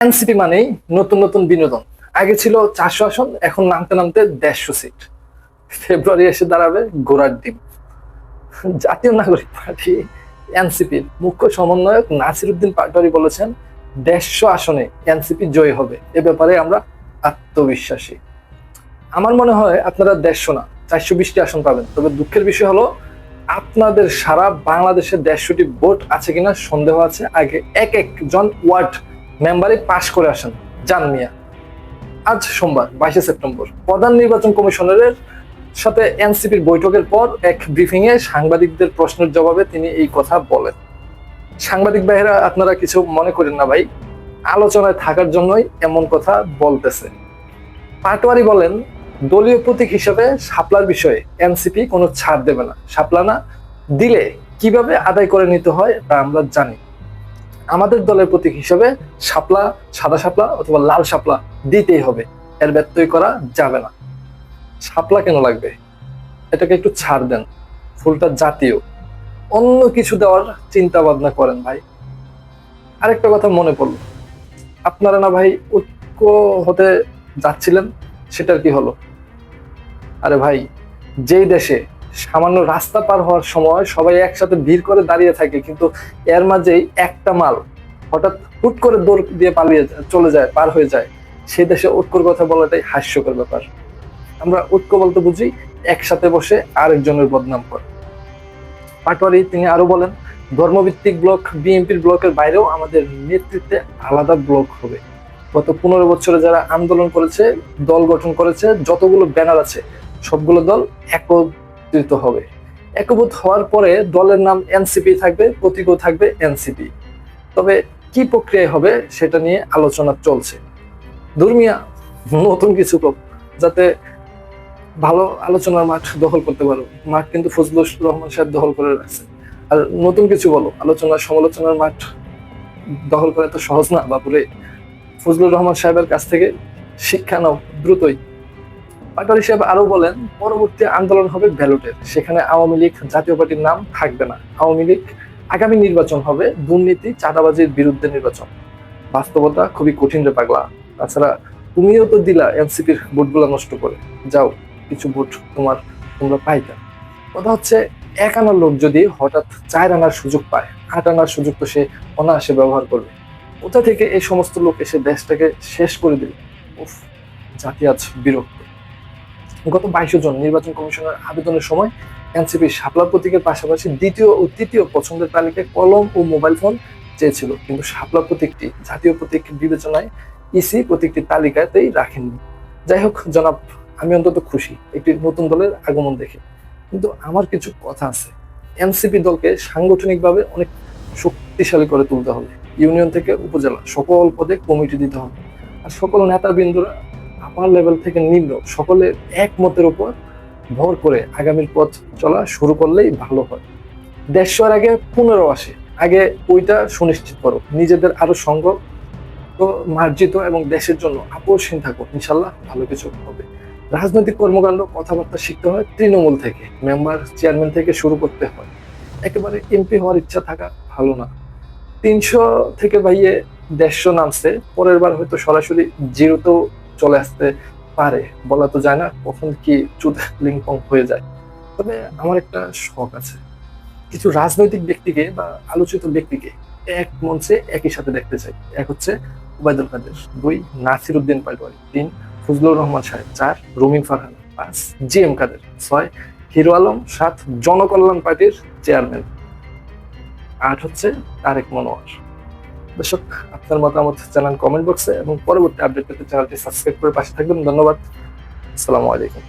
NCP মানেই নতুন নতুন বিনোদন। আগে ছিল 400 আসন, এখন নামতে নামতে 150 সিট। ফেব্রুয়ারি এসে দাঁড়াবে ঘোড়ার ডিম। জাতীয় নাগরিক পার্টি এনসিপির মুখ্য সমন্বয়ক নাসিরউদ্দিন পাটোয়ারি বলেছেন, 150 আসনে এনসিপি জয়ী হবে। এ ব্যাপারে আমরা আত্মবিশ্বাসী। আমার মনে হয় আপনারা 150 না 420টি আসন পাবেন। তবে দুঃখের বিষয় হলো আপনাদের সারা বাংলাদেশে 150টি ভোট আছে কিনা সন্দেহ আছে। আগে এক একজন ওয়ার্ড মেম্বারে পাশ করে আসেন জান মিয়া। আজ সোমবার 22 সেপ্টেম্বর প্রধান নির্বাচন কমিশনারের সাথে এনসিপির বৈঠকের পর এক ব্রিফিং এ সাংবাদিকদের প্রশ্নের জবাবে তিনি এই কথা বলেন। সাংবাদিক ভাইয়েরা, আপনারা কিছু মনে করেন না ভাই, আলোচনায় থাকার জন্যই এমন কথা বলতেছে। পাটোয়ারি বলেন, দলীয় প্রতীক হিসেবে শাপলার বিষয়ে এনসিপি কোনো ছাড় দেবে না। শাপলা না দিলে কিভাবে আদায় করে নিতে হয় তা আমরা জানি। আমাদের দলের প্রতীক হিসেবে শাপলা, সাদা শাপলা অথবা লাল শাপলা দিতেই হবে, এর ব্যত্যয় করা যাবে না। শাপলা কেন লাগবে? এটাকে একটু ছাড় দেন, ফুলটা জাতীয়, অন্য কিছু দেওয়ার চিন্তা ভাবনা করেন ভাই। আরেকটা কথা মনে পড়লো, আপনারা না ভাই ঐক্য হতে যাচ্ছিলেন, সেটার কি হলো? আরে ভাই, যেই দেশে সামান্য রাস্তা পার হওয়ার সময় সবাই একসাথে ভিড় করে দাঁড়িয়ে থাকে, কিন্তু এর মাঝেই একটা মাল হঠাৎ হুট করে দৌড় দিয়ে পালিয়ে চলে যায়, পার হয়ে যায়, সেই দেশে ঐক্যর কথা বলাটাই হাস্যকর ব্যাপার। আমরা ঐক্য বলতে বুঝি একসাথে বসে আরেকজনের বদনাম করে। পাটোয়ারি তিনি আরো বলেন, ধর্মভিত্তিক ব্লক বিএনপির ব্লকের বাইরেও আমাদের নেতৃত্বে আলাদা ব্লক হবে। গত 15 বছরে যারা আন্দোলন করেছে, দল গঠন করেছে, যতগুলো ব্যানার আছে সবগুলো দল একত্রিত হবে। একভূত হওয়ার পরে দলের নাম এনসিপি থাকবে, প্রতীকও থাকবে এনসিপি। তবে কি প্রক্রিয়ায় হবে সেটা নিয়ে আলোচনা চলছে। ধর্মিয়া নতুন কিছু হোক, যাতে ভালো আলোচনার মাঠ দখল করতে পারো। মাঠ কিন্তু ফজলুর রহমান সাহেব দখল করে রাখছে। আর নতুন কিছু বলো, আলোচনার সমালোচনার মাঠ দখল করা তো সহজ না বাপুরে। ফজলুর রহমান সাহেবের কাছ থেকে শিক্ষা নাও দ্রুতই। পাটোয়ারি সাহেব আরো বলেন, পরবর্তী আন্দোলন হবে ব্যালটের, সেখানে আওয়ামী লীগ জাতীয় পার্টির নাম থাকবে না। আওয়ামী লীগ আগামী নির্বাচন হবে দুর্নীতি চাঁদাবাজির বিরুদ্ধে নির্বাচন। বাস্তবতা খুবই কঠিন রে পাগলা। তাছাড়া তুমিও তো দিলা এনসিপির ভোটগুলো নষ্ট করে, যাও কিছু ভোট তোমরা পাইতা। কথা হচ্ছে, 1 আনার লোক যদি হঠাৎ 4 আনার সুযোগ পায়, 8 আনার সুযোগ তো সে অনায়াসে ব্যবহার করবে। কোথা থেকে এই সমস্ত লোক এসে দেশটাকে শেষ করে দিল? উফ, জাতি আজ বিরক্ত। গত 22 জন নির্বাচন কমিশনের আবেদনের সময় এনসিপি শাপলা প্রতীকের পাশাপাশি দ্বিতীয় ও তৃতীয় পছন্দের তালিকায় কলম ও মোবাইল ফোন চেয়েছিল, কিন্তু শাপলা প্রতীকটি জাতীয় প্রতীক বিবেচনায় ইসি প্রতীকটি তালিকাতেই রাখেননি। যাই হোক জনাব, আমি অন্তত খুশি একটি নতুন দলের আগমন দেখে। কিন্তু আমার কিছু কথা আছে। এনসিপি দলকে সাংগঠনিকভাবে অনেক শক্তিশালী করে তুলতে হবে। ইউনিয়ন থেকে উপজেলা সকল পদে কমিটি দিতে হবে। আর সকল নেতাবৃন্দরা আপার লেভেল থেকে নিম্ন সকলে একমতের উপর ভর করে আগামীর পথ চলা শুরু করলেই ভালো হয়। 150 আগে 15 আসে, আগে ওইটা সুনিশ্চিত করো। নিজেদের আরো সঙ্গ মার্জিত এবং দেশের জন্য আপোষহীন থাকো, ইনশাল্লাহ ভালো কিছু হবে। রাজনৈতিক কর্মকাণ্ড কথাবার্তা শিখতে হয় তৃণমূল থেকে, মেম্বার চেয়ারম্যান থেকে শুরু করতে হয়। একেবারে এমপি হওয়ার ইচ্ছা থাকা ভালো না। 300 থেকে ভাইয়ে 150 নামছে, পরের বার হয়তো সরাসরি জিরোতেও চলে আসতে পারে, বলা তো যায় না কখন কি চুদ লিংপং হয়ে যায়। তবে আমার একটা শখ আছে, কিছু রাজনৈতিক ব্যক্তিকে বা আলোচিত ব্যক্তিকে এক মঞ্চে একই সাথে দেখতে চাই। এক হচ্ছে ওবায়দুল কাদের, 2 নাসিরউদ্দিন পাটোয়ারি, 3 ফজলুর রহমান সাহেব, 4 রুমিন ফারহান, 5 জিএম কাদের, 6 হিরো আলম, 7 জনকল্যাণ পার্টির চেয়ারম্যান, 8 হচ্ছে তারেক মনোয়ার। দর্শক, আপনার মতামত জানান কমেন্ট বক্সে এবং পরবর্তী আপডেট পেতে চ্যানেলটি সাবস্ক্রাইব করে পাশে থাকবেন। ধন্যবাদ। আসসালামু আলাইকুম।